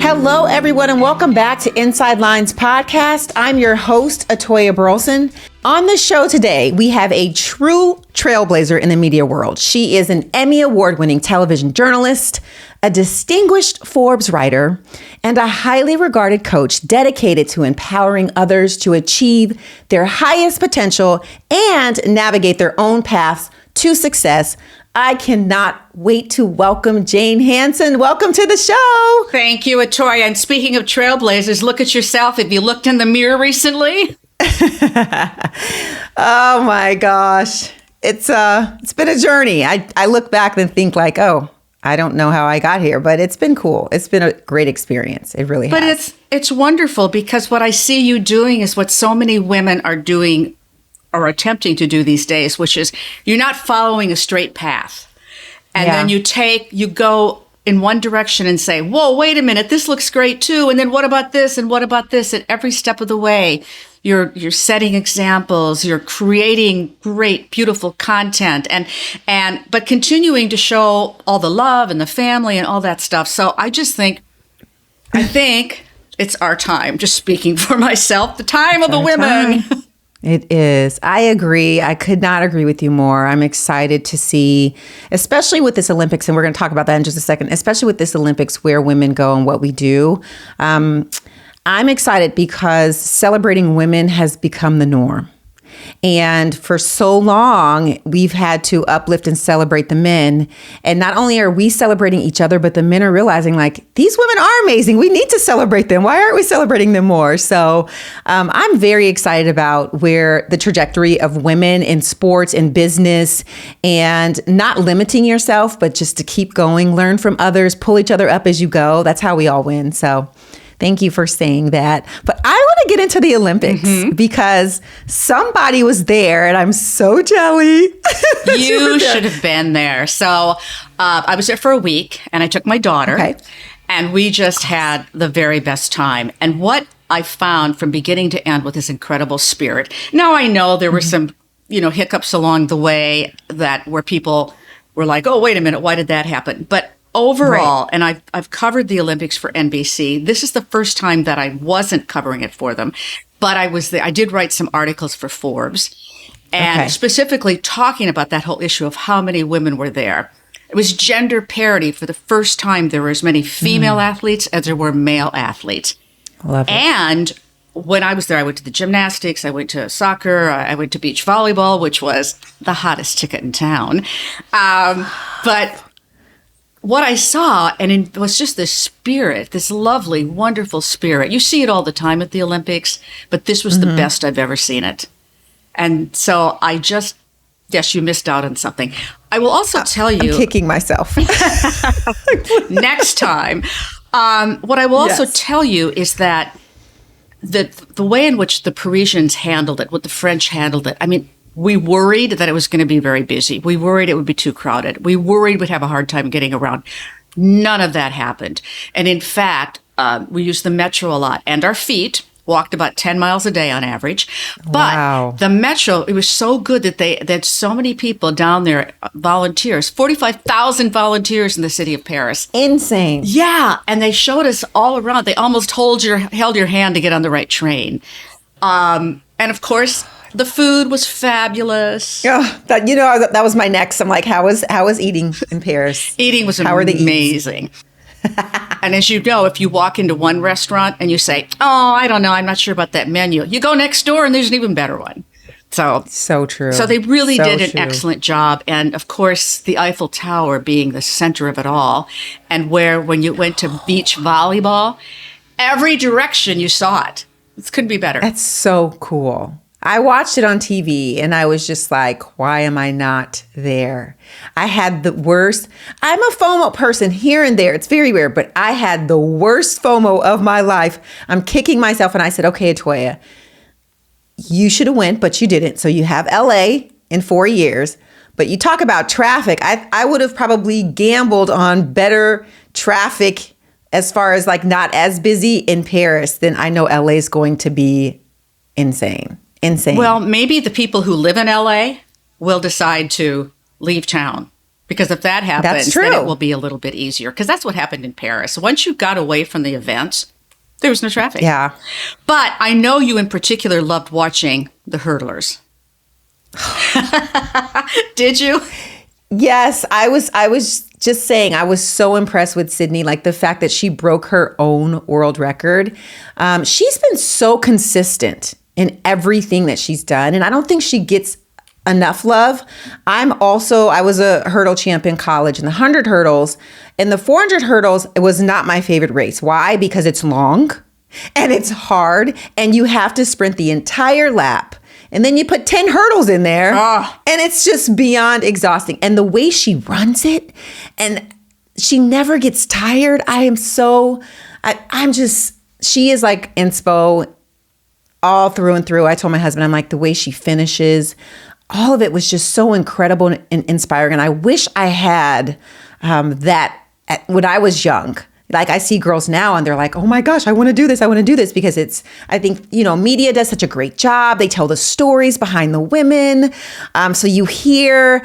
Hello, everyone, and welcome back to Inside Lines Podcast. I'm your host, Atoya Burleson. On the show today, we have a true trailblazer in the media world. She is an Emmy Award-winning television journalist, a distinguished Forbes writer, and a highly regarded coach dedicated to empowering others to achieve their highest potential and navigate their own paths to success. I cannot wait to welcome Jane Hanson. Welcome to the show. Thank you, Atoya. And speaking of trailblazers, look at yourself. Have you looked in the mirror recently? Oh my gosh. It's been a journey. I look back and think like, oh, I don't know how I got here, but it's been cool. It's been a great experience. It really has. But it's wonderful because what I see you doing is what so many women are doing or attempting to do these days, which is you're not following a straight path. And then you go in one direction and say, whoa, wait a minute, this looks great too. And then what about this? And what about this? At every step of the way, you're setting examples, you're creating great, beautiful content but continuing to show all the love and the family and all that stuff. So I think it's our time, just speaking for myself, the time of the women. It is. I agree. I could not agree with you more. I'm excited to see, especially with this Olympics, and we're going to talk about that in just a second, especially with this Olympics, where women go and what we do. I'm excited because celebrating women has become the norm. And for so long, we've had to uplift and celebrate the men. And not only are we celebrating each other, but the men are realizing like, these women are amazing. We need to celebrate them. Why aren't we celebrating them more? So I'm very excited about where the trajectory of women in sports and business, and not limiting yourself, but just to keep going, learn from others, pull each other up as you go. That's how we all win. So thank you for saying that. But I want to get into the Olympics because somebody was there and I'm so jelly. You should have been there. So I was there for a week and I took my daughter and we just had the very best time. And what I found from beginning to end with this incredible spirit. Now I know there were some, hiccups along the way where people were like, oh, wait a minute, why did that happen? But overall, and I've covered the Olympics for NBC. This is the first time that I wasn't covering it for them, but I was there. I did write some articles for Forbes, and specifically talking about that whole issue of how many women were there. It was gender parity. For the first time, there were as many female athletes as there were male athletes. Love it. And when I was there, I went to the gymnastics, I went to soccer, I went to beach volleyball, which was the hottest ticket in town. But what I saw, and it was just this spirit, this lovely, wonderful spirit. You see it all the time at the Olympics, but this was the best I've ever seen it. And so yes, you missed out on something. I will also tell you. I'm kicking myself. Next time. What I will also tell you is that the way in which the Parisians handled it, what the French handled it, I mean, we worried that it was going to be very busy. We worried it would be too crowded. We worried we'd have a hard time getting around. None of that happened. And in fact, we used the metro a lot, and our feet walked about 10 miles a day on average. But the metro, it was so good that they had so many people down there, volunteers, 45,000 volunteers in the city of Paris. Insane. Yeah. And they showed us all around. They almost held your hand to get on the right train. And of course, the food was fabulous. Oh, that was my next. I'm like, how was eating in Paris? Eating was amazing. And as you know, if you walk into one restaurant and you say, oh, I don't know, I'm not sure about that menu, you go next door and there's an even better one. So true. So they really did an excellent job. And of course, the Eiffel Tower being the center of it all. And when you went to beach volleyball, every direction you saw it. It couldn't be better. That's so cool. I watched it on TV and I was just like, why am I not there? I had the worst. I'm a FOMO person here and there. It's very rare, but I had the worst FOMO of my life. I'm kicking myself and I said, okay, Atoya, you should have went, but you didn't. So you have LA in 4 years, but you talk about traffic. I would have probably gambled on better traffic as far as like not as busy in Paris. Then I know LA is going to be insane. Well, maybe the people who live in LA will decide to leave town Because if that happens, That's true. then it will be a little bit easier. Because that's what happened in Paris. Once you got away from the events, there was no traffic. Yeah. But I know you in particular loved watching the hurdlers. Did you? Yes, I was just saying, I was so impressed with Sydney, like the fact that she broke her own world record. She's been so consistent in everything that she's done. And I don't think she gets enough love. I was a hurdle champ in college in the 100 hurdles. And the 400 hurdles, it was not my favorite race. Why? Because it's long and it's hard and you have to sprint the entire lap. And then you put 10 hurdles in there and it's just beyond exhausting. And the way she runs it and she never gets tired. She is like inspo all through and through. I told my husband, I'm like, the way she finishes, all of it was just so incredible and inspiring. And I wish I had that when I was young. Like I see girls now and they're like, oh my gosh, I want to do this. I want to do this because I think, media does such a great job. They tell the stories behind the women. So you hear,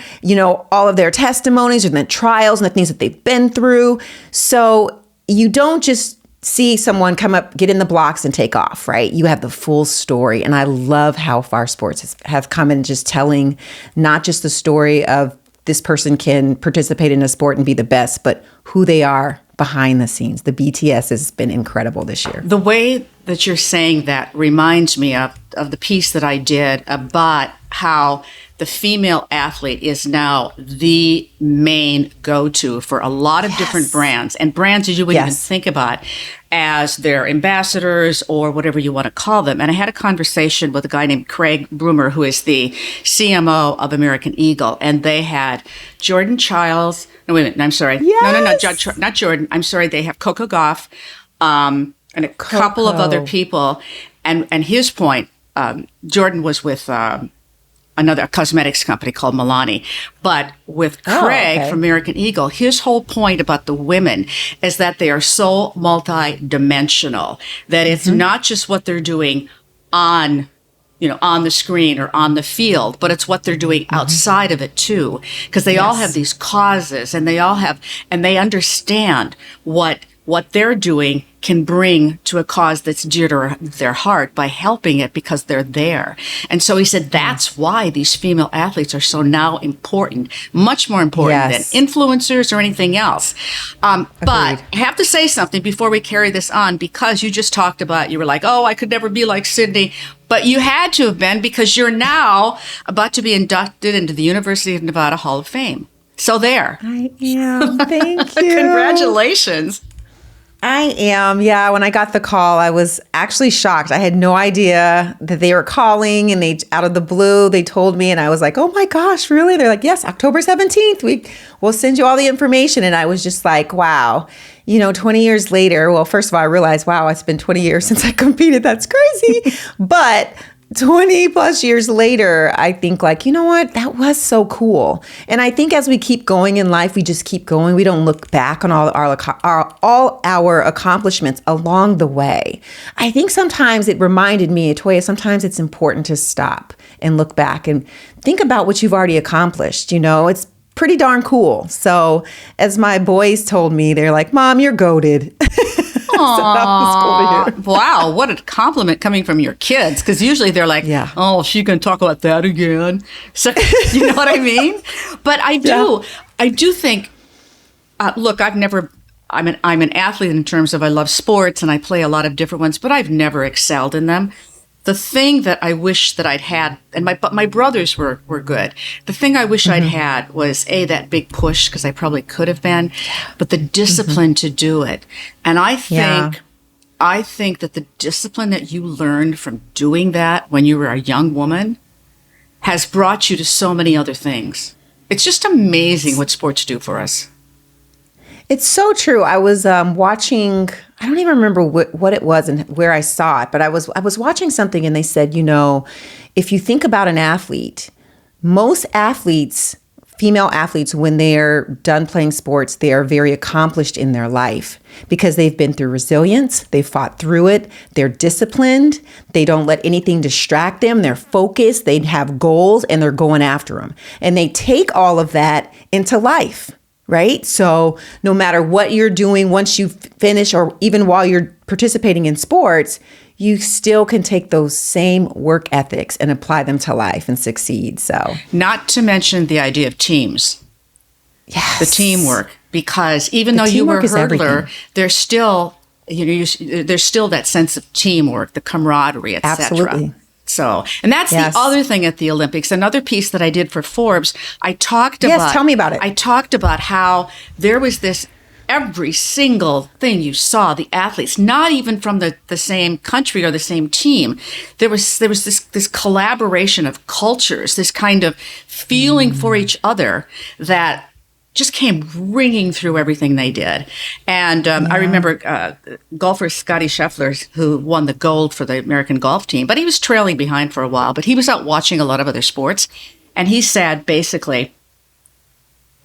all of their testimonies and the trials and the things that they've been through. So you don't just see someone come up, get in the blocks and take off, right? You have the full story. And I love how far sports have come in just telling not just the story of this person can participate in a sport and be the best, but who they are behind the scenes. The BTS has been incredible this year. The way that you're saying that reminds me of the piece that I did about how the female athlete is now the main go-to for a lot of different brands, and brands that you wouldn't even think about as their ambassadors or whatever you want to call them. And I had a conversation with a guy named Craig Broomer, who is the CMO of American Eagle, and they had Jordan Childs. No, wait a minute. I'm sorry. Yes. No, not Jordan. I'm sorry. They have Coco Gauff and a couple of other people. And his point, Jordan was with another cosmetics company called Milani. But with Craig from American Eagle, his whole point about the women is that they are so multi-dimensional, that it's not just what they're doing on the screen or on the field, but it's what they're doing outside of it too. Because they all have these causes and they understand what they're doing can bring to a cause that's dear to their heart by helping it because they're there. And so he said that's why these female athletes are so now important, much more important than influencers or anything else. But I have to say something before we carry this on, because you just talked about, you were like, oh, I could never be like Sydney. But you had to have been, because you're now about to be inducted into the University of Nevada Hall of Fame. So there. I am. Thank you. Congratulations. I am. Yeah. When I got the call, I was actually shocked. I had no idea that they were calling, and they, out of the blue, they told me, and I was like, oh my gosh, really? They're like, yes, October 17th, we'll send you all the information. And I was just like, wow, 20 years later, well, first of all, I realized, wow, it's been 20 years since I competed. That's crazy. But 20 plus years later, I think like, you know what? That was so cool. And I think as we keep going in life, we just keep going. We don't look back on all our accomplishments along the way. I think sometimes it reminded me, Atoya, sometimes it's important to stop and look back and think about what you've already accomplished. It's pretty darn cool. So as my boys told me, they're like, Mom, you're goated. So that was cool to hear. Wow, what a compliment coming from your kids, because usually they're like, oh, she can talk about that again. So, you know what I mean? But I do think, look, I'm an athlete in terms of I love sports and I play a lot of different ones, but I've never excelled in them. The thing that I wish that I'd had, but my brothers were good. The thing I wish I'd had was that big push, because I probably could have been, but the discipline to do it. And I think that the discipline that you learned from doing that when you were a young woman has brought you to so many other things. It's just amazing what sports do for us. It's so true. I was watching, I don't even remember what it was and where I saw it, but I was watching something and they said, if you think about an athlete, most athletes female athletes, when they're done playing sports, they are very accomplished in their life because they've been through resilience. They fought through it. They're disciplined. They don't let anything distract them. They're focused. They have goals and they're going after them. And they take all of that into life, right? So no matter what you're doing, once you finish or even while you're participating in sports, you still can take those same work ethics and apply them to life and succeed. So, not to mention the idea of teams. Yes. The teamwork, because even though you were a hurdler, there's still, there's still that sense of teamwork, the camaraderie, etc. Absolutely. So, and that's the other thing at the Olympics. Another piece that I did for Forbes, I talked about. Yes, tell me about it. I talked about how there was this. Every single thing you saw, the athletes, not even from the same country or the same team, there was this collaboration of cultures, this kind of feeling for each other that just came ringing through everything they did. And I remember golfer Scotty Scheffler, who won the gold for the American golf team, but he was trailing behind for a while, but he was out watching a lot of other sports. And he said, basically,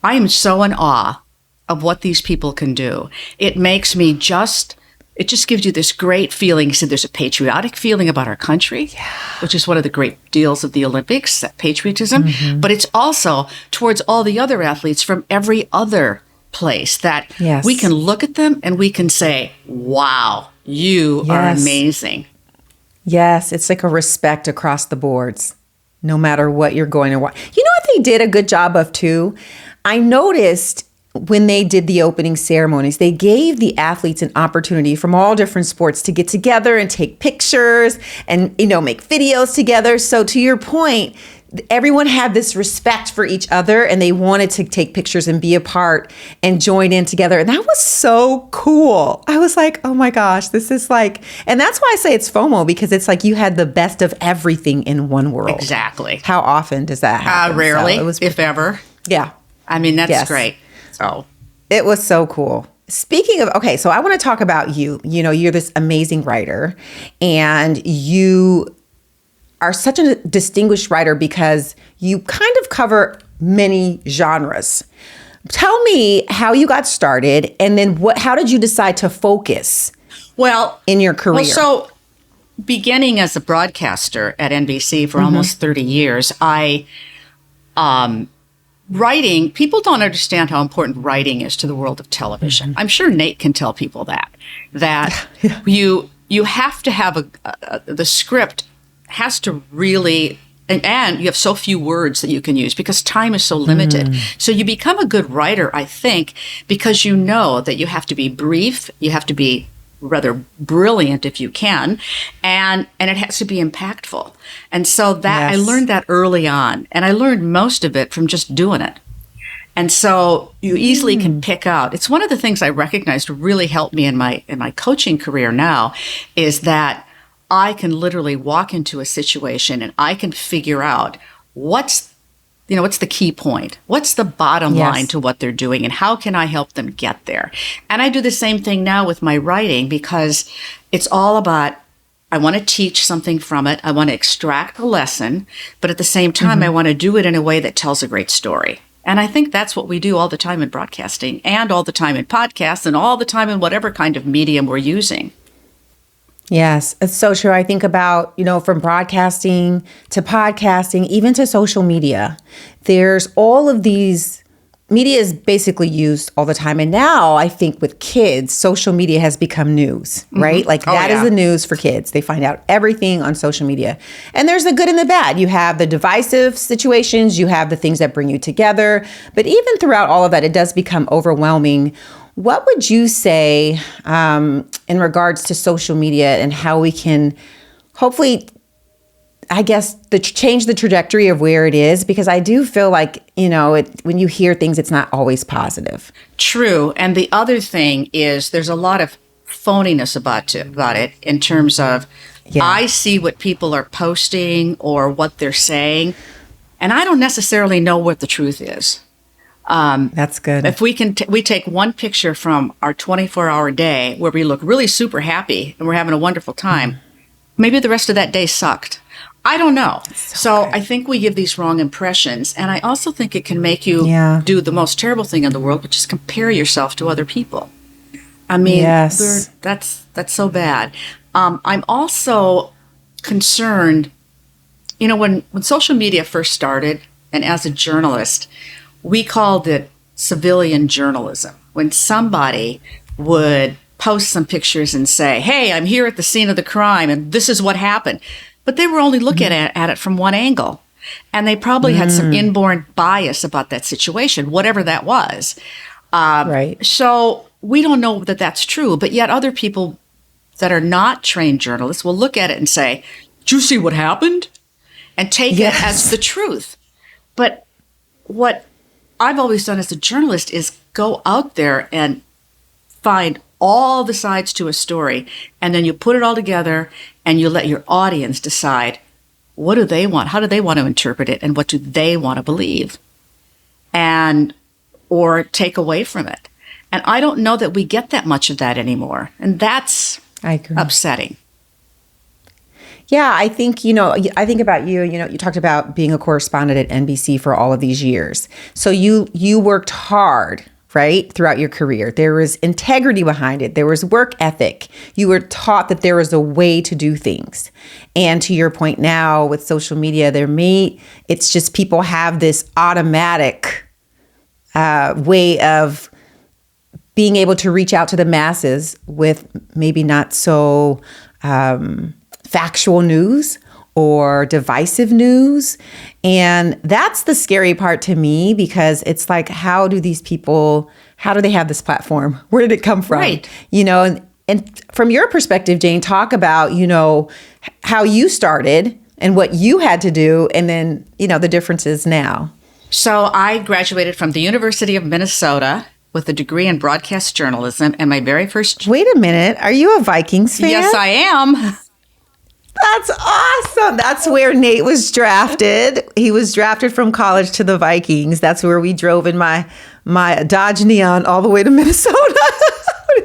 I am so in awe of what these people can do. It makes me it just gives you this great feeling. He said there's a patriotic feeling about our country, which is one of the great deals of the Olympics, that patriotism. But it's also towards all the other athletes from every other place that we can look at them and we can say, wow, you are amazing. Yes, it's like a respect across the boards, no matter what you're going to watch. You know what they did a good job of too? I noticed when they did the opening ceremonies, they gave the athletes an opportunity from all different sports to get together and take pictures and, make videos together. So to your point, everyone had this respect for each other and they wanted to take pictures and be a part and join in together. And that was so cool. I was like, oh my gosh, this is like, and that's why I say it's FOMO, because it's like you had the best of everything in one world. Exactly. How often does that happen? Rarely, if ever. Yeah. I mean, that's great. So it was so cool. Speaking of, okay, so I want to talk about you. You're this amazing writer and you are such a distinguished writer because you kind of cover many genres. Tell me how you got started and then how did you decide to focus in your career? Well, so beginning as a broadcaster at NBC for almost 30 years, writing, people don't understand how important writing is to the world of television. I'm sure Nate can tell people that you have to have the script has to really, and you have so few words that you can use because time is so limited. So you become a good writer, I think, because you know that you have to be brief, you have to be rather brilliant if you can, and it has to be impactful. And so that I learned that early on, and I learned most of it from just doing it. And so you easily can pick out. It's one of the things I recognized really helped me in my coaching career now is that I can literally walk into a situation and I can figure out what's the key point? What's the bottom line to what they're doing? And how can I help them get there? And I do the same thing now with my writing because it's all about, I want to teach something from it. I want to extract a lesson, but at the same time, I want to do it in a way that tells a great story. And I think that's what we do all the time in broadcasting and all the time in podcasts and all the time in whatever kind of medium we're using. Yes, it's so true. I think about, from broadcasting to podcasting, even to social media, there's all of these, media is basically used all the time. And now I think with kids, social media has become news, right? Like that is the news for kids. They find out everything on social media. And there's the good and the bad. You have the divisive situations, you have the things that bring you together. But even throughout all of that, it does become overwhelming. What would you say in regards to social media and how we can hopefully, I guess, change the trajectory of where it is? Because I do feel like, when you hear things, it's not always positive. True. And the other thing is there's a lot of phoniness about it in terms of I see what people are posting or what they're saying, and I don't necessarily know what the truth is. That's good. If we can, we take one picture from our 24-hour day where we look really super happy and we're having a wonderful time. Maybe the rest of that day sucked. I don't know. So I think we give these wrong impressions. And I also think it can make you do the most terrible thing in the world, which is compare yourself to other people. I mean, that's so bad. I'm also concerned, you know, when social media first started, and as a journalist, we called it civilian journalism. When somebody would post some pictures and say, hey, I'm here at the scene of the crime and this is what happened. But they were only looking at it from one angle. And they probably had some inborn bias about that situation, whatever that was. Right. So we don't know that that's true, but yet other people that are not trained journalists will look at it and say, did you see what happened? And take it as the truth. But what I've always done as a journalist is go out there and find all the sides to a story, and then you put it all together and you let your audience decide, what do they want? How do they want to interpret it? And what do they want to believe? And, or take away from it. And I don't know that we get that much of that anymore. And that's upsetting. Yeah, I think, I think about you, you talked about being a correspondent at NBC for all of these years. So you worked hard, right, throughout your career. There was integrity behind it. There was work ethic. You were taught that there was a way to do things. And to your point now with social media, it's just people have this automatic way of being able to reach out to the masses with maybe not so factual news or divisive news. And that's the scary part to me, because it's like, how do they have this platform? Where did it come from? Right. And from your perspective, Jane, talk about, how you started and what you had to do, and then, the differences now. So I graduated from the University of Minnesota with a degree in broadcast journalism, and my very first... Wait a minute. Are you a Vikings fan? Yes, I am. That's awesome. That's where Nate was drafted. He was drafted from college to the Vikings. That's where we drove in my Dodge Neon all the way to Minnesota.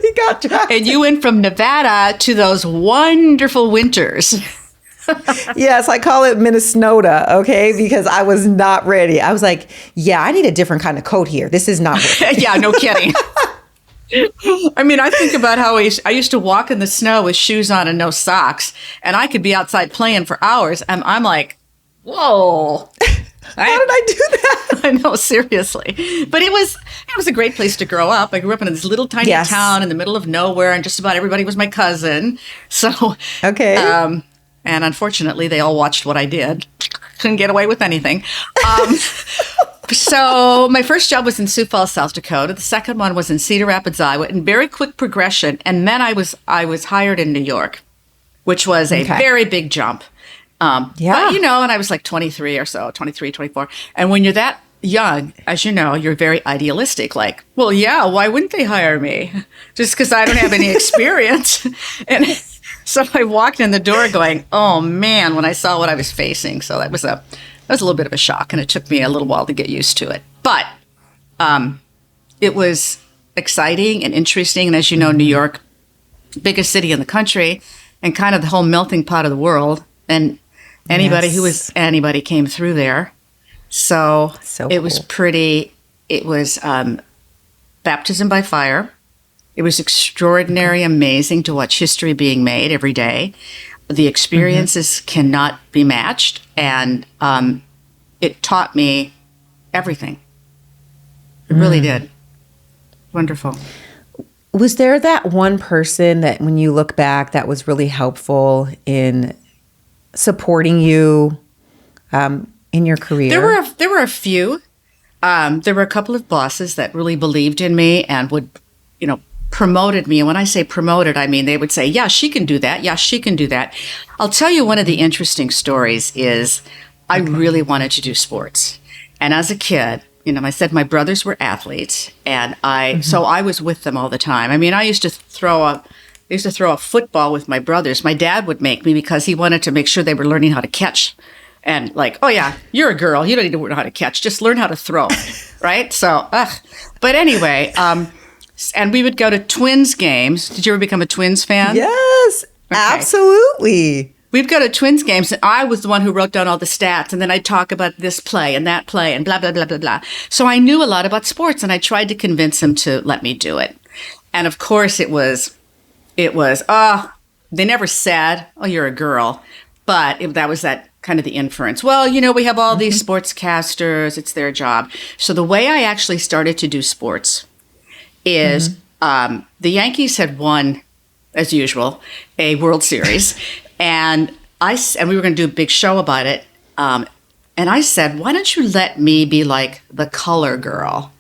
He got drafted. And you went from Nevada to those wonderful winters. Yes, I call it Minnesota, okay? Because I was not ready. I was like, yeah, I need a different kind of coat here. This is not working. Yeah, no kidding. I mean, I think about how I used to walk in the snow with shoes on and no socks, and I could be outside playing for hours, and I'm like, whoa. How did I do that? I know, seriously. But it was a great place to grow up. I grew up in this little tiny town in the middle of nowhere, and just about everybody was my cousin. So, okay. And unfortunately, they all watched what I did. Couldn't get away with anything. So my first job was in Sioux Falls, South Dakota. The second one was in Cedar Rapids, Iowa, in very quick progression. And then I was hired in New York, which was a very big jump. But, and I was like 23 or so, 23, 24. And when you're that young, as you know, you're very idealistic. Like, well, yeah, why wouldn't they hire me? Just because I don't have any experience. And so I walked in the door going, oh, man, when I saw what I was facing. So that was a little bit of a shock, and it took me a little while to get used to it. But it was exciting and interesting. And as you know, New York, biggest city in the country, and kind of the whole melting pot of the world. And anybody who was anybody came through there. So it was it was baptism by fire. It was extraordinary, amazing to watch history being made every day. The experiences cannot be matched, and it taught me everything. It really did. Wonderful. Was there that one person that, when you look back, that was really helpful in supporting you in your career? There were a few. There were a couple of bosses that really believed in me and would, promoted me. And when I say promoted, I mean, they would say, yeah, she can do that. Yeah, she can do that. I'll tell you one of the interesting stories is I really wanted to do sports. And as a kid, I said my brothers were athletes, and so I was with them all the time. I mean, I used to throw a football with my brothers. My dad would make me because he wanted to make sure they were learning how to catch. And like, oh yeah, you're a girl. You don't need to learn how to catch. Just learn how to throw, right? So, but anyway, and we would go to Twins games. Did you ever become a Twins fan? Yes, absolutely. we'd go to Twins games, and I was the one who wrote down all the stats, and then I'd talk about this play and that play and blah, blah, blah, blah, blah. So I knew a lot about sports, and I tried to convince him to let me do it. And of course it was, they never said, oh, you're a girl, but that was that kind of the inference. Well, we have all these sportscasters, it's their job. So the way I actually started to do sports is the Yankees had won, as usual, a World Series. And we were going to do a big show about it. And I said, why don't you let me be like the color girl?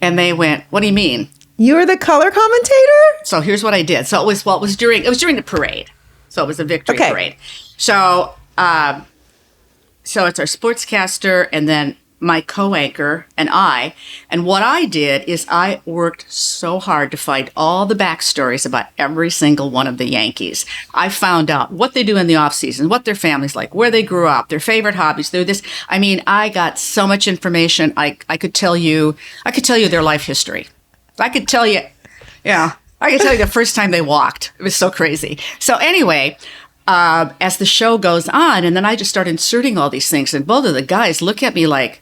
And they went, what do you mean? You were the color commentator? So here's what I did. So it was during the parade. So it was a victory parade. So it's our sportscaster and then my co-anchor and I. And what I did is I worked so hard to find all the backstories about every single one of the Yankees. I found out what they do in the off season, what their family's like, where they grew up, their favorite hobbies, this. I mean, I got so much information. I could tell you their life history. I could tell you the first time they walked. It was so crazy. So anyway, as the show goes on, and then I just start inserting all these things, and both of the guys look at me like,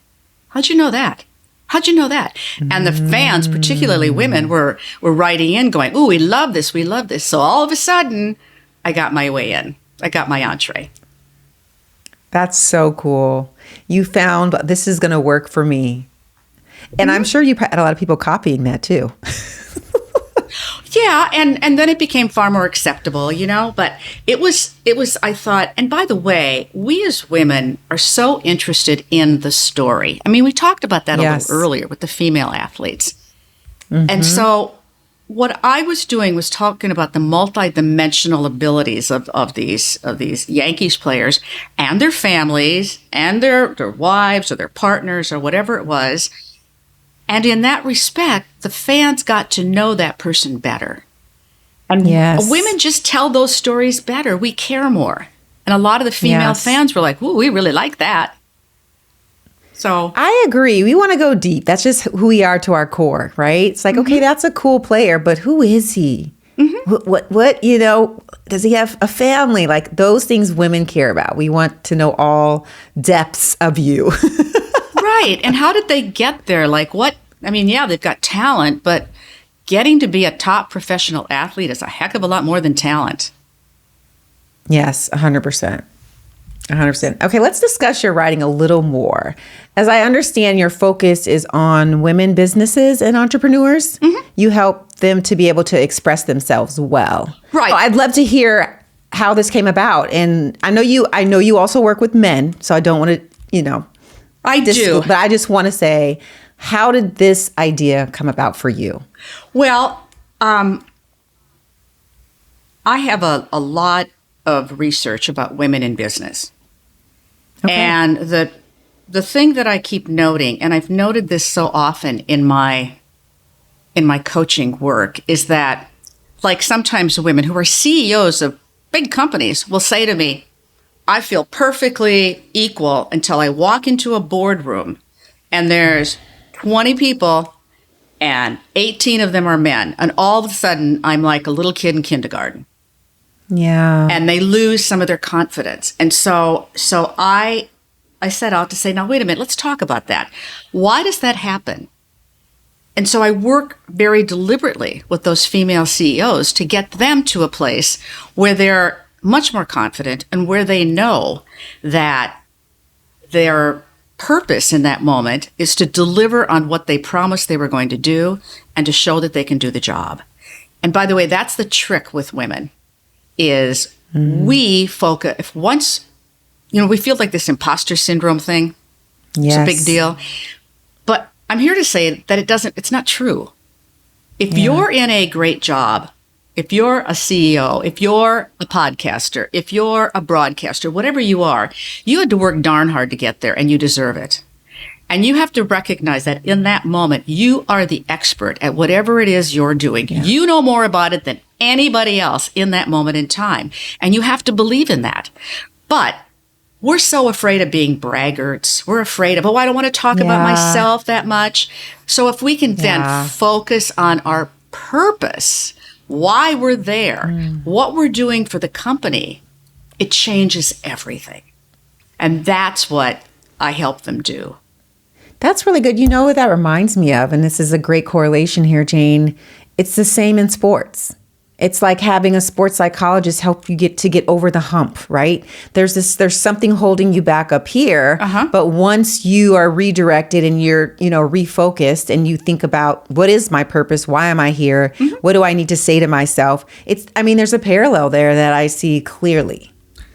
how'd you know that? How'd you know that? And the fans, particularly women, were writing in going, ooh, we love this, we love this. So all of a sudden, I got my way in. I got my entree. That's so cool. You found this is going to work for me. And I'm sure you had a lot of people copying that too. Yeah, and then it became far more acceptable, but it was, I thought, and by the way, we as women are so interested in the story. I mean, we talked about that a little earlier with the female athletes. And so what I was doing was talking about the multidimensional abilities of these Yankees players and their families and their wives or their partners or whatever it was. And in that respect, the fans got to know that person better. And women just tell those stories better. We care more. And a lot of the female fans were like, ooh, we really like that. So I agree. We want to go deep. That's just who we are to our core, right? It's like, okay, that's a cool player, but who is he? What, does he have a family? Like those things women care about. We want to know all depths of you. Right. And how did they get there? Like what? I mean, yeah, they've got talent, but getting to be a top professional athlete is a heck of a lot more than talent. Yes, 100%. 100%. Okay, let's discuss your writing a little more. As I understand, your focus is on women businesses and entrepreneurs. You help them to be able to express themselves well. Right. So I'd love to hear how this came about. And I know you also work with men, so I don't want to, I do. But I just want to say, how did this idea come about for you? Well, I have a lot of research about women in business. Okay. And the thing that I keep noting, and I've noted this so often in my coaching work, is that like sometimes women who are CEOs of big companies will say to me, I feel perfectly equal until I walk into a boardroom and there's 20 people and 18 of them are men. And all of a sudden, I'm like a little kid in kindergarten. Yeah. And they lose some of their confidence. And so I set out to say, now, wait a minute, let's talk about that. Why does that happen? And so I work very deliberately with those female CEOs to get them to a place where they're much more confident and where they know that their purpose in that moment is to deliver on what they promised they were going to do and to show that they can do the job. And by the way, that's the trick with women is we focus, if once, we feel like this imposter syndrome thing. It's a big deal. But I'm here to say that it's not true. If you're in a great job, if you're a CEO, if you're a podcaster, if you're a broadcaster, whatever you are, you had to work darn hard to get there and you deserve it. And you have to recognize that in that moment, you are the expert at whatever it is you're doing. Yeah. You know more about it than anybody else in that moment in time. And you have to believe in that. But we're so afraid of being braggarts. We're afraid of, I don't want to talk about myself that much. So if we can then focus on our purpose, why we're there, what we're doing for the company, it changes everything. And that's what I help them do. That's really good. You know what that reminds me of, and this is a great correlation here, Jane. It's the same in sports. It's like having a sports psychologist help you get over the hump, right? There's something holding you back up here, but once you are redirected and you're, refocused and you think about what is my purpose? Why am I here? What do I need to say to myself? There's a parallel there that I see clearly.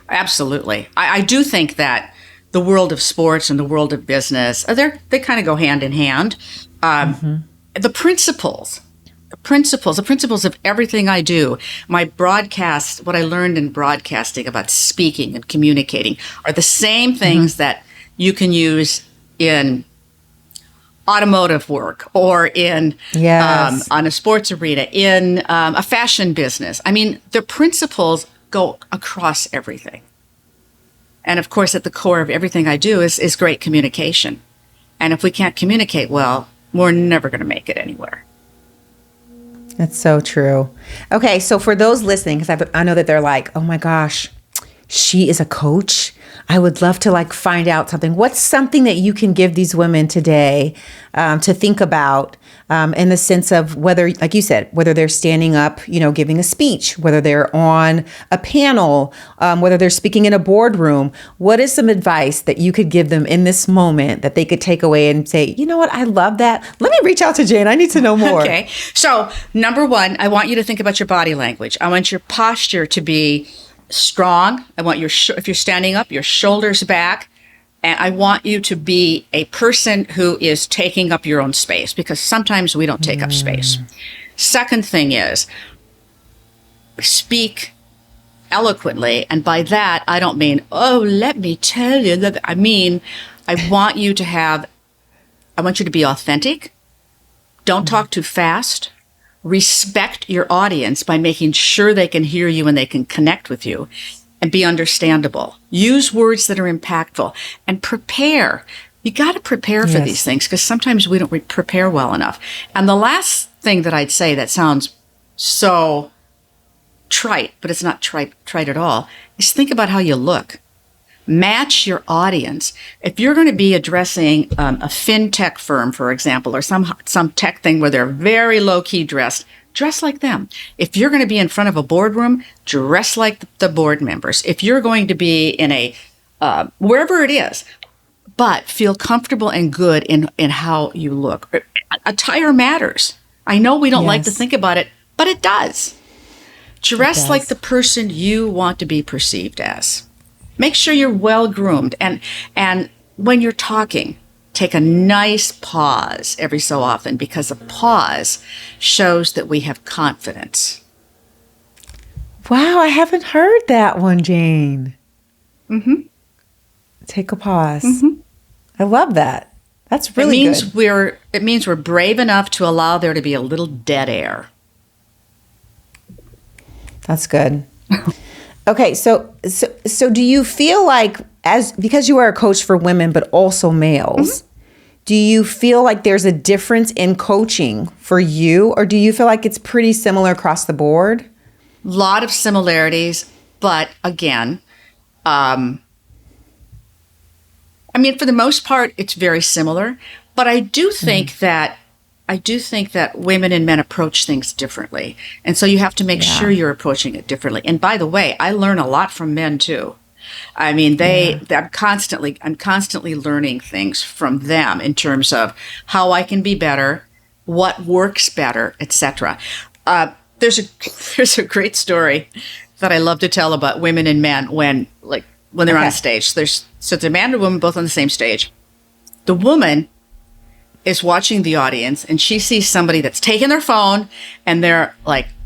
Absolutely. I do think that the world of sports and the world of business, they kind of go hand in hand. The principles of everything I do, my broadcast, what I learned in broadcasting about speaking and communicating are the same things that you can use in automotive work or in on a sports arena, in a fashion business. The principles go across everything. And of course, at the core of everything I do is great communication. And if we can't communicate well, we're never going to make it anywhere. That's so true. Okay, so for those listening, because I know that they're like, oh my gosh, she is a coach. I would love to find out something. What's something that you can give these women today to think about in the sense of whether, like you said, whether they're standing up, giving a speech, whether they're on a panel, whether they're speaking in a boardroom. What is some advice that you could give them in this moment that they could take away and say, you know what, I love that. Let me reach out to Jane. I need to know more. Okay. So number one, I want you to think about your body language. I want your posture to be strong. I want if you're standing up, your shoulders back. And I want you to be a person who is taking up your own space, because sometimes we don't take up space. Second thing is speak eloquently. And by that, I don't mean, oh, let me tell you that. I want you to be authentic. Don't talk too fast. Respect your audience by making sure they can hear you and they can connect with you, and be understandable. Use words that are impactful, and prepare. You got to prepare for these things, because sometimes we don't prepare well enough. And the last thing that I'd say that sounds so trite, but it's not trite at all, is think about how you look. Match your audience. If you're going to be addressing a fintech firm, for example, or some tech thing where they're very low-key dressed, dress like them. If you're going to be in front of a boardroom, dress like the board members. If you're going to be in a wherever it is, but feel comfortable and good in how you look. Attire matters. I know we don't like to think about it, but it does. Dress like the person you want to be perceived as. Make sure you're well groomed, and when you're talking, take a nice pause every so often, because a pause shows that we have confidence. Wow, I haven't heard that one, Jane. Take a pause. I love that. That's really good. It means we're brave enough to allow there to be a little dead air. That's good. Okay, so do you feel like, because you are a coach for women but also males, do you feel like there's a difference in coaching for you, or do you feel like it's pretty similar across the board? Lot of similarities, but again, for the most part, it's very similar. But I do think that women and men approach things differently. And so you have to make sure you're approaching it differently. And by the way, I learn a lot from men too. I'm constantly learning things from them in terms of how I can be better, what works better, etc. There's a great story that I love to tell about women and men when they're on a stage. So it's a man and a woman both on the same stage. The woman is watching the audience, and she sees somebody that's taking their phone and they're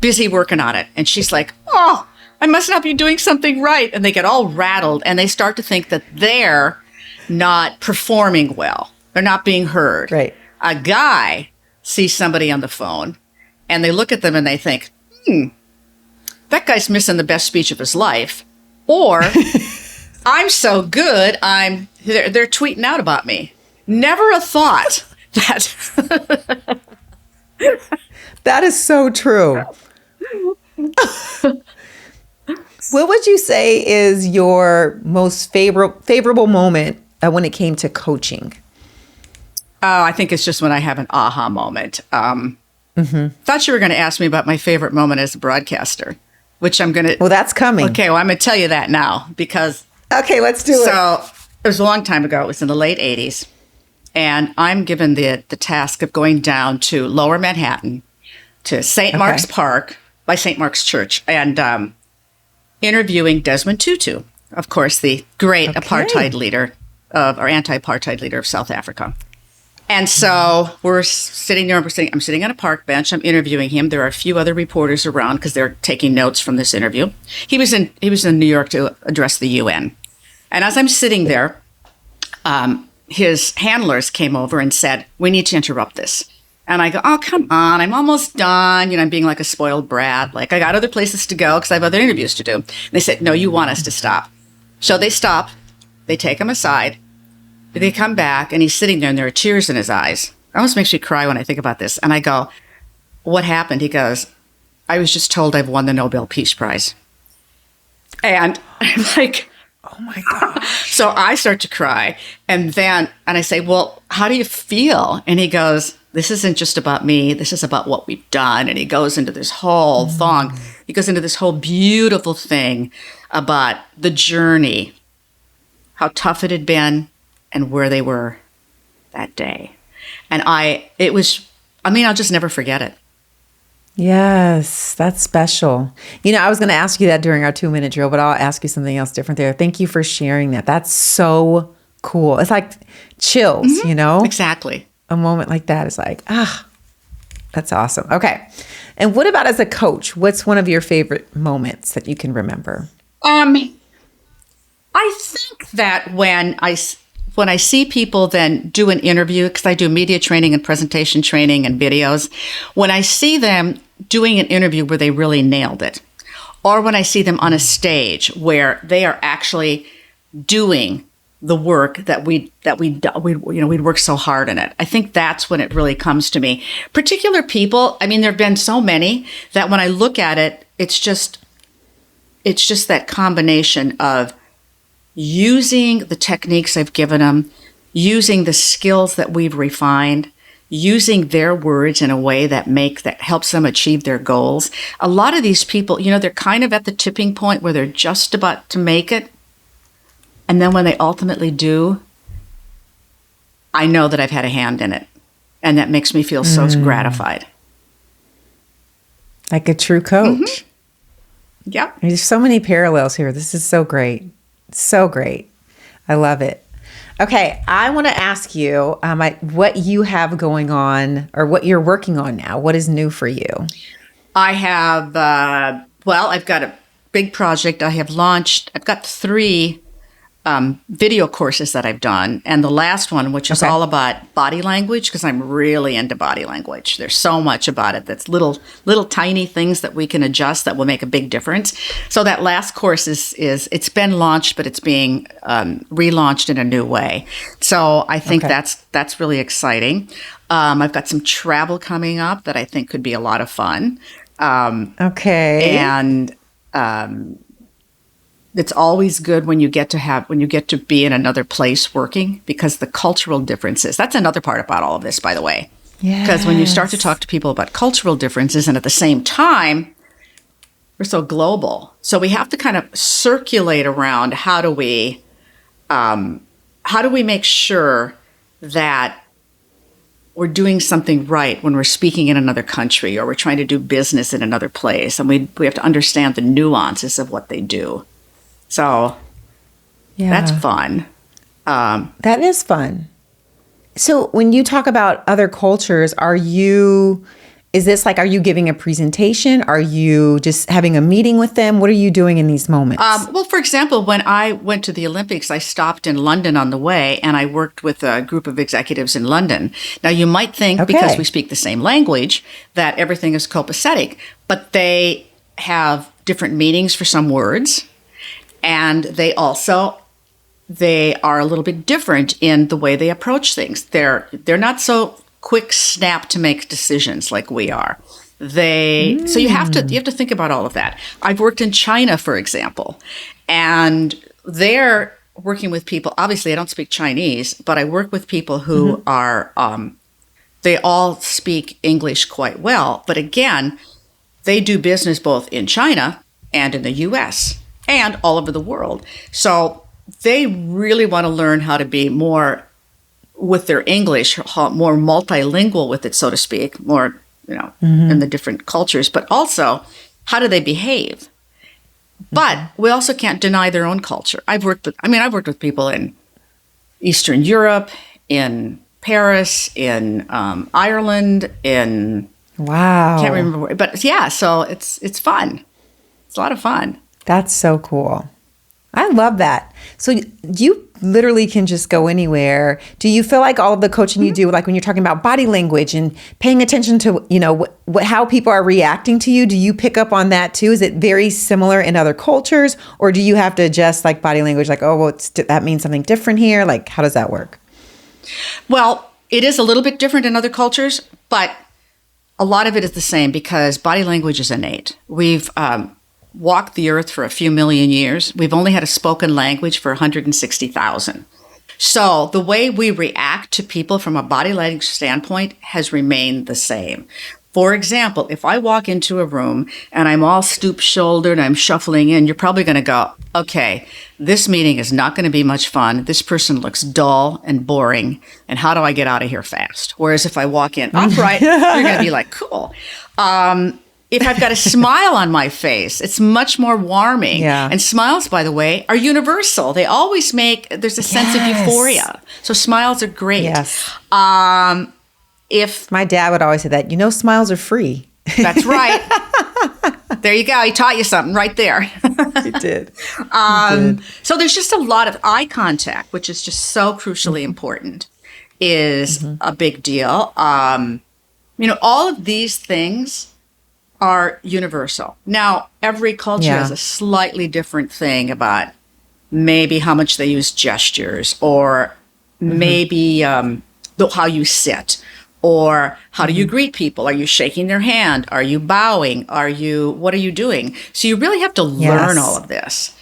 busy working on it. And she's like, oh, I must not be doing something right. And they get all rattled, and they start to think that they're not performing well. They're not being heard. Right. A guy sees somebody on the phone, and they look at them and they think, that guy's missing the best speech of his life. Or, I'm so good, they're tweeting out about me. Never a thought that. That is so true. What would you say is your most favorable moment when it came to coaching? Oh, I think it's just when I have an aha moment. Thought you were going to ask me about my favorite moment as a broadcaster, which I'm going to. Well, that's coming. Okay, well, I'm going to tell you that now because. Okay, let's do it. So it was a long time ago. It was in the late 80s. And I'm given the task of going down to Lower Manhattan to St. Mark's Park by St. Mark's Church and interviewing Desmond Tutu, of course, the great apartheid leader or anti-apartheid leader of South Africa. And so we're sitting there. I'm sitting on a park bench. I'm interviewing him. There are a few other reporters around because they're taking notes from this interview. He was in New York to address the UN. And as I'm sitting there, his handlers came over and said, "We need to interrupt this." And I go, "Oh, come on. I'm almost done." I'm being like a spoiled brat. Like, I got other places to go because I have other interviews to do. And they said, "No, you want us to stop." So they stop. They take him aside. They come back, and he's sitting there, and there are tears in his eyes. It almost makes me cry when I think about this. And I go, "What happened?" He goes, "I was just told I've won the Nobel Peace Prize." And I'm like, oh my God. So I start to cry. And I say, "Well, how do you feel?" And he goes, "This isn't just about me. This is about what we've done." And he goes into this whole thong. He goes into this whole beautiful thing about the journey, how tough it had been, and where they were that day. And I'll just never forget it. Yes, that's special. I was going to ask you that during our 2-minute drill, but I'll ask you something else different there. Thank you for sharing that. That's so cool. It's like chills, Exactly. A moment like that is like, that's awesome. Okay. And what about as a coach? What's one of your favorite moments that you can remember? I think that when I see people then do an interview, because I do media training and presentation training and videos, when I see them doing an interview where they really nailed it, or when I see them on a stage where they are actually doing the work that we'd worked so hard in it, I think that's when it really comes to me. Particular people, there have been so many that when I look at it, it's just that combination of using the techniques I've given them, using the skills that we've refined, using their words in a way that helps them achieve their goals. A lot of these people, they're kind of at the tipping point where they're just about to make it. And then when they ultimately do, I know that I've had a hand in it. And that makes me feel so gratified. Like a true coach. Mm-hmm. Yep. There's so many parallels here. This is so great. So great. I love it. Okay, I want to ask you what you have going on or what you're working on now. What is new for you? I have, I've got a big project I have launched. I've got 3 video courses that I've done. And the last one, which is all about body language, because I'm really into body language. There's so much about it that's little tiny things that we can adjust that will make a big difference. So that last course is it's been launched, but it's being relaunched in a new way. So I think that's really exciting. I've got some travel coming up that I think could be a lot of fun. And it's always good when you get to be in another place working, because the cultural differences, that's another part about all of this, by the way. Because when you start to talk to people about cultural differences, and at the same time, we're so global. So we have to kind of circulate around how do we make sure that we're doing something right when we're speaking in another country or we're trying to do business in another place. And we have to understand the nuances of what they do. So that's fun. That is fun. So when you talk about other cultures, are you giving a presentation? Are you just having a meeting with them? What are you doing in these moments? For example, when I went to the Olympics, I stopped in London on the way, and I worked with a group of executives in London. Now, you might think because we speak the same language that everything is copacetic, but they have different meanings for some words. And they are a little bit different in the way they approach things. They're not so quick snap to make decisions like we are. So you have to think about all of that. I've worked in China, for example, and they're working with people. Obviously, I don't speak Chinese, but I work with people who are, they all speak English quite well. But again, they do business both in China and in the US and all over the world. So they really want to learn how to be more with their English, more multilingual with it, so to speak, more, in the different cultures, but also how do they behave? But we also can't deny their own culture. I've worked with people in Eastern Europe, in Paris, in Ireland, in can't remember where, but yeah, so it's fun. It's a lot of fun. That's so cool. I love that. So you literally can just go anywhere. Do you feel like all of the coaching you do, like when you're talking about body language and paying attention to, how people are reacting to you, do you pick up on that too? Is it very similar in other cultures, or do you have to adjust like body language, like, oh, well, that means something different here? Like, how does that work? Well, it is a little bit different in other cultures, but a lot of it is the same because body language is innate. We've walked the earth for a few million years. We've only had a spoken language for 160,000. So the way we react to people from a body language standpoint has remained the same. For example, if I walk into a room and I'm all stoop-shouldered, I'm shuffling in, you're probably going to go, okay, this meeting is not going to be much fun. This person looks dull and boring. And how do I get out of here fast? Whereas if I walk in upright, you're going to be like, cool. If I've got a smile on my face, it's much more warming. Yeah. And smiles, by the way, are universal. They always there's a sense of euphoria. So smiles are great. Yes. If my dad would always say that, smiles are free. That's right. There you go. He taught you something right there. He did. So there's just a lot of eye contact, which is just so crucially important, is a big deal. All of these things are universal. Now, every culture has a slightly different thing about maybe how much they use gestures, or maybe how you sit, or how do you greet people? Are you shaking their hand? Are you bowing? What are you doing? So you really have to learn all of this.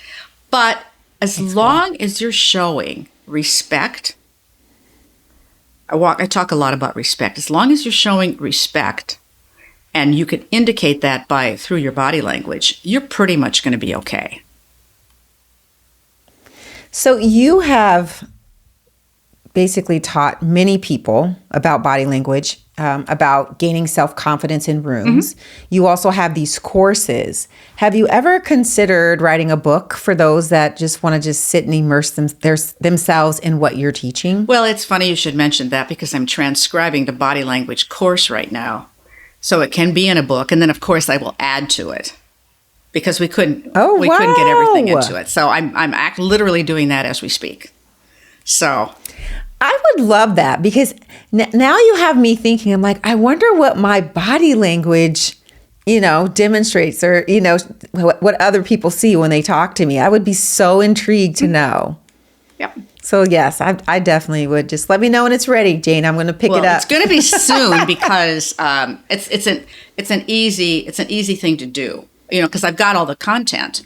But as long as you're showing respect, I talk a lot about respect. As long as you're showing respect, and you can indicate that through your body language, you're pretty much going to be okay. So you have basically taught many people about body language, about gaining self-confidence in rooms. You also have these courses. Have you ever considered writing a book for those that just want to sit and immerse themselves in what you're teaching? Well, it's funny you should mention that because I'm transcribing the body language course right now. So it can be in a book, and then of course I will add to it because we couldn't get everything into it. So I'm literally doing that as we speak. So I would love that because now you have me thinking. I'm like, I wonder what my body language, demonstrates, or what other people see when they talk to me. I would be so intrigued to know. Yep. So yes, I definitely would. Just let me know when it's ready, Jane. I'm going to pick it up. It's going to be soon because it's an easy thing to do. Because I've got all the content,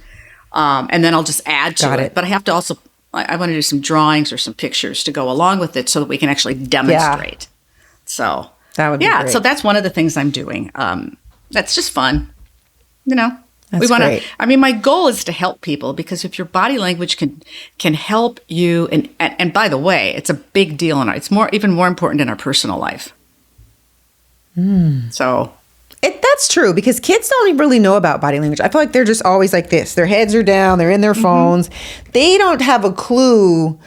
and then I'll just add to it. But I have to also I want to do some drawings or some pictures to go along with it so that we can actually demonstrate. So that would be great. So that's one of the things I'm doing. That's just fun, That's great. My goal is to help people because if your body language can help you, and by the way, it's a big deal it's even more important in our personal life. So that's true because kids don't really know about body language. I feel like they're just always like this. Their heads are down. They're in their phones. They don't have a clue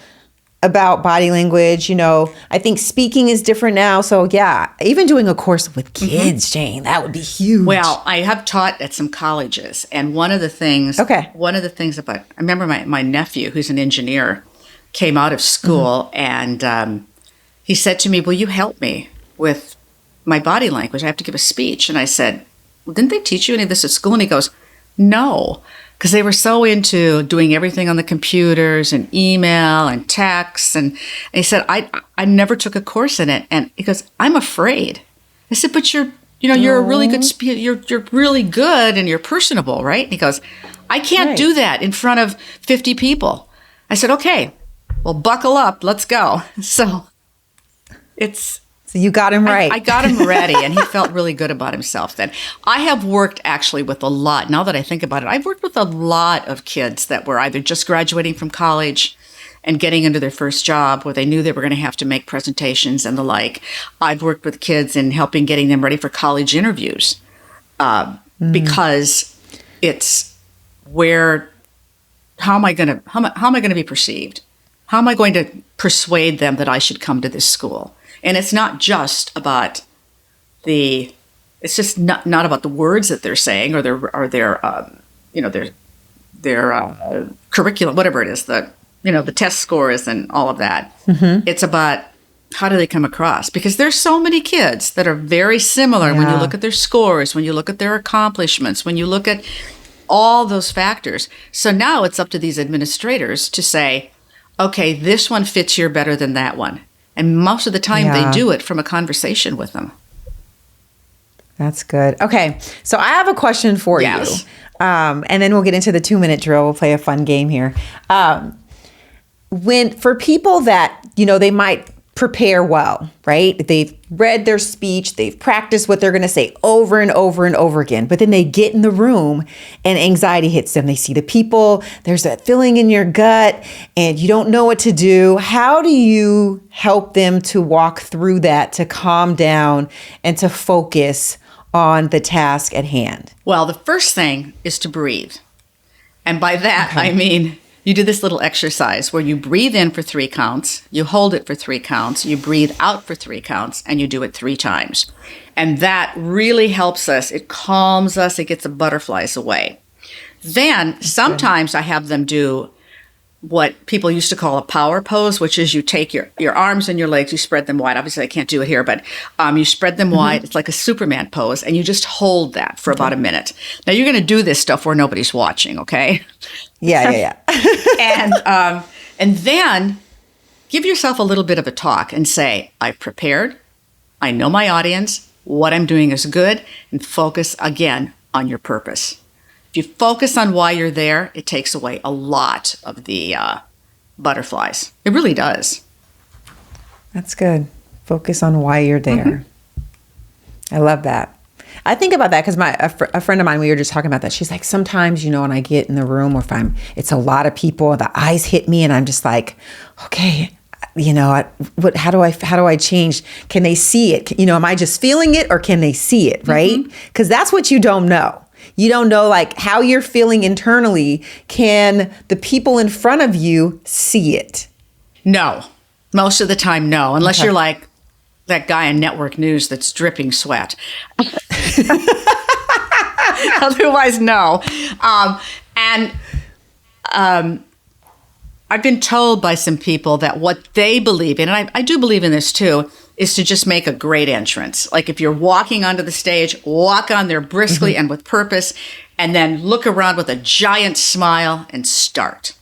about body language. I think speaking is different now. So yeah, even doing a course with kids, Jane, that would be huge. Well, I have taught at some colleges, and one of the things about, I remember my nephew, who's an engineer, came out of school and he said to me, will you help me with my body language? I have to give a speech. And I said, well, didn't they teach you any of this at school? And he goes, no. Because they were so into doing everything on the computers and email and text. And he said, I never took a course in it. And he goes, I'm afraid. I said, but you're you're a really good, you're really good and you're personable, right? And he goes, I can't do that in front of 50 people. I said, okay, well, buckle up. Let's go. So you got him right. I got him ready, and he felt really good about himself then. I have worked actually with a lot, now that I think about it, I've worked with a lot of kids that were either just graduating from college and getting into their first job where they knew they were going to have to make presentations and the like. I've worked with kids in helping getting them ready for college interviews because it's how am I going to be perceived? How am I going to persuade them that I should come to this school? And it's not just about it's just not about the words that they're saying or their curriculum, whatever it is, the test scores and all of that. Mm-hmm. It's about how do they come across? Because there's so many kids that are very similar when you look at their scores, when you look at their accomplishments, when you look at all those factors. So now it's up to these administrators to say, okay, this one fits here better than that one. And most of the time they do it from a conversation with them. That's good. Okay. So I have a question for you. And then we'll get into the 2-minute drill. We'll play a fun game here. For people that, they might prepare well, right? They've read their speech, they've practiced what they're going to say over and over and over again, but then they get in the room and anxiety hits them. They see the people, there's that feeling in your gut and you don't know what to do. How do you help them to walk through that, to calm down and to focus on the task at hand? Well, the first thing is to breathe. And by that, I mean, you do this little exercise where you breathe in for 3 counts, you hold it for 3 counts, you breathe out for 3 counts, and you do it 3 times. And that really helps us. It calms us. It gets the butterflies away. Then sometimes I have them do what people used to call a power pose, which is you take your arms and your legs, you spread them wide. Obviously, I can't do it here, but you spread them wide. It's like a Superman pose, and you just hold that for about a minute. Now, you're going to do this stuff where nobody's watching, okay? Yeah. And then give yourself a little bit of a talk and say, I've prepared. I know my audience. What I'm doing is good. And focus, again, on your purpose. If you focus on why you're there, it takes away a lot of the butterflies. It really does. That's good. Focus on why you're there. Mm-hmm. I love that. I think about that because a friend of mine, we were just talking about that. She's like, sometimes, when I get in the room or it's a lot of people, the eyes hit me and I'm just like, okay, how do I change? Can they see it? Am I just feeling it or can they see it? Right? Because that's what you don't know. You don't know like how you're feeling internally. Can the people in front of you see it? No. Most of the time, no. Unless you're like that guy on network news that's dripping sweat. Otherwise, no. I've been told by some people that what they believe in, and I do believe in this too, is to just make a great entrance. Like if you're walking onto the stage, walk on there briskly and with purpose, and then look around with a giant smile and start.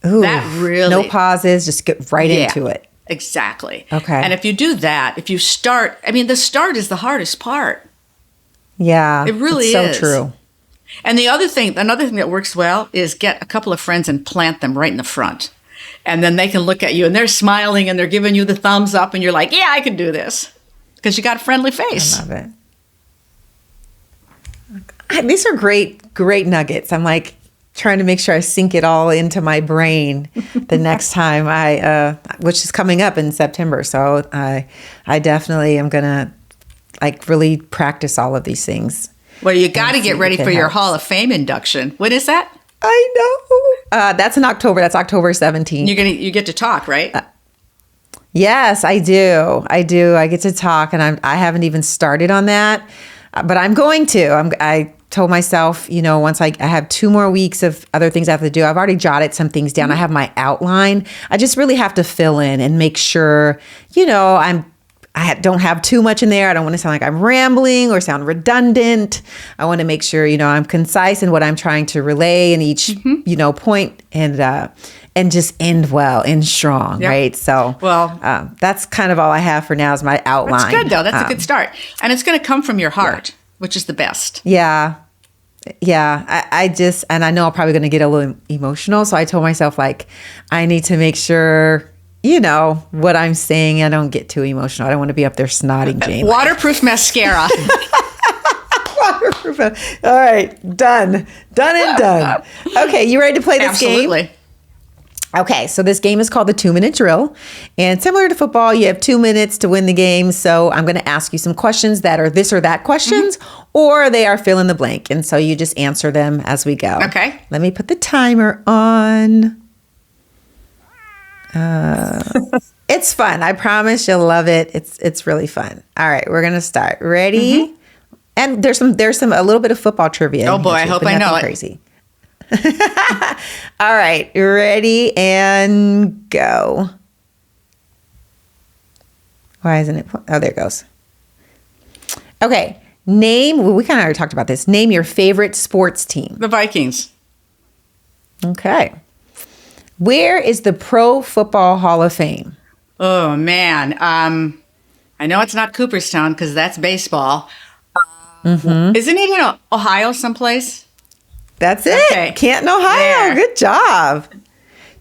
Ooh, that really, no pauses, just get right into it. Exactly. Okay. And if you do that, if you start, the start is the hardest part. Yeah. It really is. So true. And another thing that works well is get a couple of friends and plant them right in the front. And then they can look at you and they're smiling and they're giving you the thumbs up and you're like, yeah, I can do this. Because you got a friendly face. I love it. These are great nuggets. I'm like trying to make sure I sink it all into my brain the next time which is coming up in September. So I definitely am going to really practice all of these things. Well, you got to get ready for your Hall of Fame induction. When is that? I know. That's in October. That's October 17th. You get to talk, right? Yes, I do. I get to talk, and I haven't even started on that, but I'm going to. I told myself, once I have 2 more weeks of other things I have to do. I've already jotted some things down. I have my outline. I just really have to fill in and make sure, don't have too much in there. I don't want to sound like I'm rambling or sound redundant. I want to make sure, I'm concise in what I'm trying to relay in each, point, and just end well, end strong, right? So, that's kind of all I have for now is my outline. That's good, though. That's a good start. And it's going to come from your heart, which is the best. Yeah. Yeah. And I know I'm probably going to get a little emotional. So I told myself, like, I need to make sure what I'm saying, I don't get too emotional. I don't want to be up there snotting, Jane. Waterproof mascara. Waterproof. All right. Done and done. Okay. You ready to play this game? Absolutely. Okay. So this game is called the 2-minute drill. And similar to football, you have 2 minutes to win the game. So I'm going to ask you some questions that are this or that questions, or they are fill in the blank. And so you just answer them as we go. Okay. Let me put the timer on. It's fun. I promise you'll love it. It's really fun. All right, we're gonna start. Ready? And there's a little bit of football trivia. Oh boy, I hope I know it. Crazy. All right, ready and go. Why isn't it? Oh, there it goes. Okay, we kind of already talked about this. Name your favorite sports team. The Vikings. Okay. Where is the Pro Football Hall of Fame? Oh, man. I know it's not Cooperstown because that's baseball. Isn't it in Ohio someplace? That's it. Okay. Canton, Ohio. There. Good job.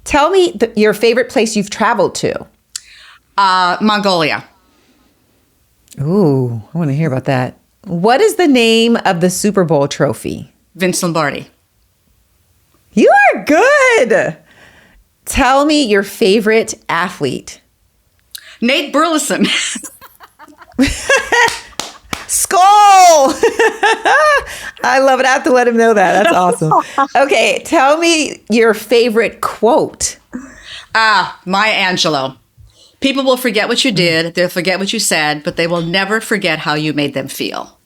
Tell me your favorite place you've traveled to. Mongolia. Ooh, I want to hear about that. What is the name of the Super Bowl trophy? Vince Lombardi. You are good. Tell me your favorite athlete. Nate Burleson. Skull! I love it. I have to let him know that. That's awesome. Okay, tell me your favorite quote. Maya Angelou. People will forget what you did, they'll forget what you said, but they will never forget how you made them feel.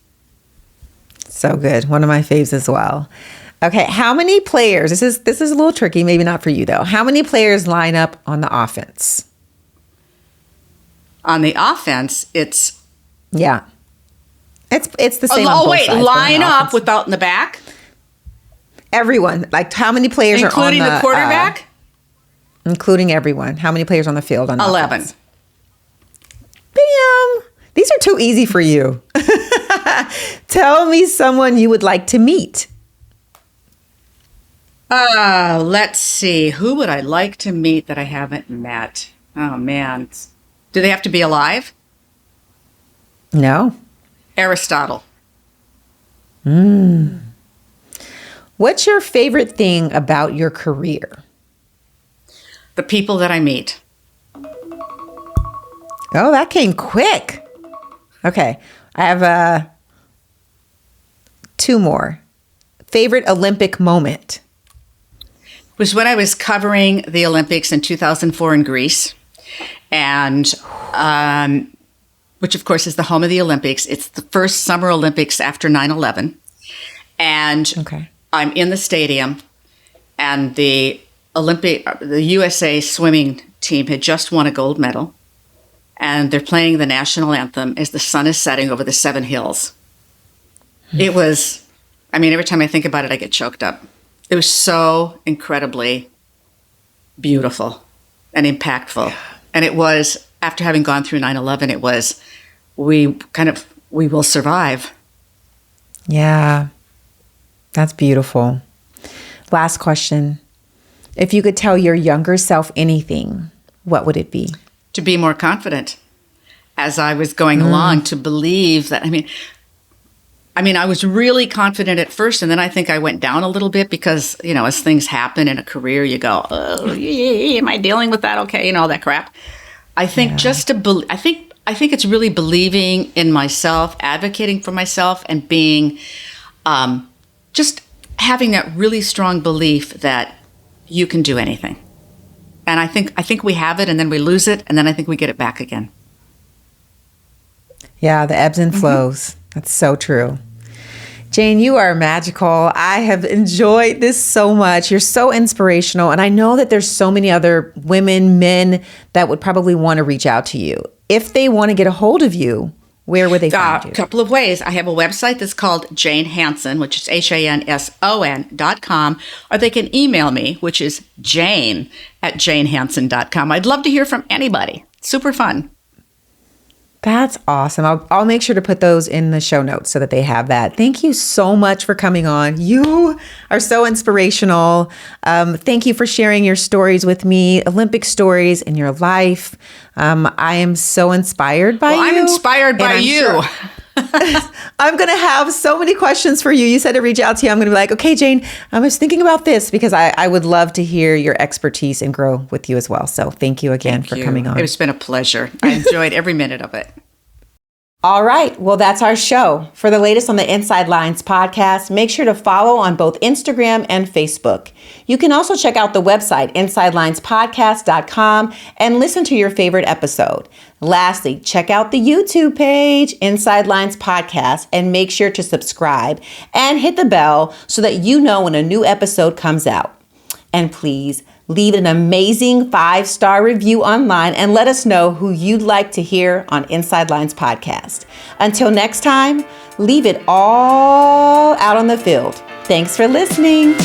So good. One of my faves as well. Okay, how many players, this is a little tricky, maybe not for you though. How many players line up on the offense? On the offense, it's... Yeah. It's the same on both sides. Line up without in the back? Everyone. Like how many players including are on the quarterback? Including everyone. How many players on the field on 11. Offense? Bam! These are too easy for you. Tell me someone you would like to meet. Let's see. Who would I like to meet that I haven't met? Oh, man. Do they have to be alive? No. Aristotle. What's your favorite thing about your career? The people that I meet. Oh, that came quick. Okay. I have two more. Favorite Olympic moment? Was when I was covering the Olympics in 2004 in Greece, and which of course is the home of the Olympics. It's the first Summer Olympics after 9/11, and I'm in the stadium, and the USA swimming team had just won a gold medal, and they're playing the national anthem as the sun is setting over the 7 hills. It was, every time I think about it, I get choked up. It was so incredibly beautiful and impactful. And it was, after having gone through 9/11, it was, we will survive. Yeah, that's beautiful. Last question. If you could tell your younger self anything, what would it be? To be more confident as I was going along, to believe that, I was really confident at first, and then I think I went down a little bit because, as things happen in a career, you go, oh, am I dealing with that? Okay, all that crap. I think I think it's really believing in myself, advocating for myself, and being, just having that really strong belief that you can do anything. And I think we have it, and then we lose it, and then I think we get it back again. Yeah, the ebbs and flows. That's so true. Jane, you are magical. I have enjoyed this so much. You're so inspirational. And I know that there's so many other women, men that would probably want to reach out to you. if they want to get a hold of you, where would they find you? A couple of ways. I have a website that's called Jane Hanson, which is HANSON.com, or they can email me, which is jane@janehanson.com. I'd love to hear from anybody. Super fun. That's awesome. I'll make sure to put those in the show notes so that they have that. Thank you so much for coming on. You are so inspirational. Thank you for sharing your stories with me, Olympic stories in your life. I am so inspired by you. I'm inspired by you. Sure I'm going to have so many questions for you. You said to reach out to you. I'm going to be like, okay, Jane, I was thinking about this because I would love to hear your expertise and grow with you as well. So thank you again for coming on. It's been a pleasure. I enjoyed every minute of it. All right. Well, that's our show. For the latest on the Inside Lines podcast, make sure to follow on both Instagram and Facebook. You can also check out the website, insidelinespodcast.com, and listen to your favorite episode. Lastly, check out the YouTube page, Inside Lines Podcast, and make sure to subscribe and hit the bell so that you know when a new episode comes out. And please, leave an amazing 5-star review online and let us know who you'd like to hear on Inside Lines Podcast. Until next time, leave it all out on the field. Thanks for listening.